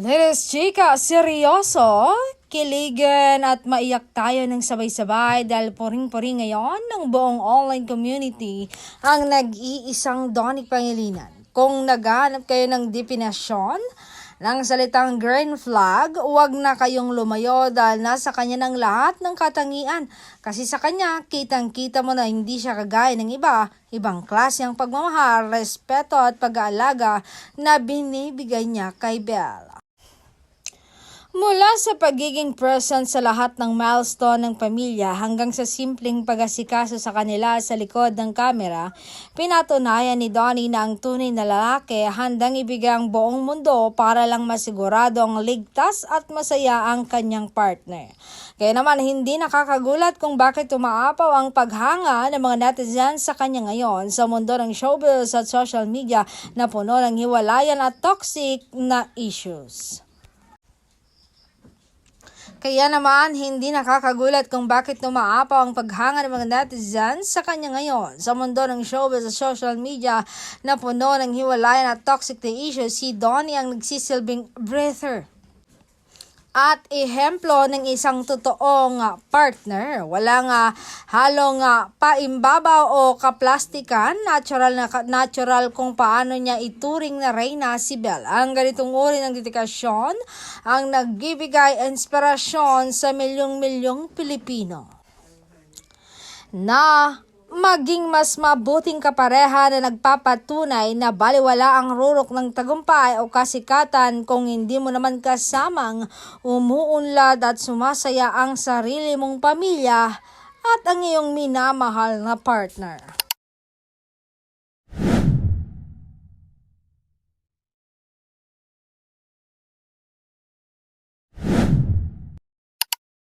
Ladies, chika, seryoso? Kiligan at maiyak tayo ng sabay-sabay dahil poring-poring ngayon ng buong online community ang nag-iisang Donnie Pangilinan. Kung naghahanap kayo ng definasyon ng salitang green flag, huwag na kayong lumayo dahil nasa kanya ng lahat ng katangian. Kasi sa kanya, kitang-kita mo na hindi siya kagaya ng iba, ibang klase ang pagmamahal, respeto at pag-aalaga na binibigay niya kay Belle. Mula sa pagiging present sa lahat ng milestone ng pamilya hanggang sa simpleng pag-asikaso sa kanila sa likod ng kamera, pinatunayan ni Donnie na ang tunay na lalaki handang ibigay ang buong mundo para lang masigurado ang ligtas at masaya ang kanyang partner. Kaya naman hindi nakakagulat kung bakit umaapaw ang paghanga ng mga netizens sa kanya ngayon sa mundo ng showbiz at social media na puno ng hiwalayan at toxic na issues. Kaya naman, hindi nakakagulat kung bakit umaapaw ang paghanga ng mga netizens sa kanya ngayon. Sa mundo ng showbiz at social media na puno ng hiwalayan at toxic na issues, si Donnie ang nagsisilbing breather at ehemplo ng isang totoong partner. Walang halong paimbabaw o kaplastikan, natural kung paano niya ituring na reyna si Belle. Ang ganitong uri ng dedikasyon ang nagbibigay inspirasyon sa milyong-milyong Pilipino na maging mas mabuting kapareha na nagpapatunay na baliwala ang rurok ng tagumpay o kasikatan kung hindi mo naman kasamang umuunlad at sumasaya ang sarili mong pamilya at ang iyong minamahal na partner.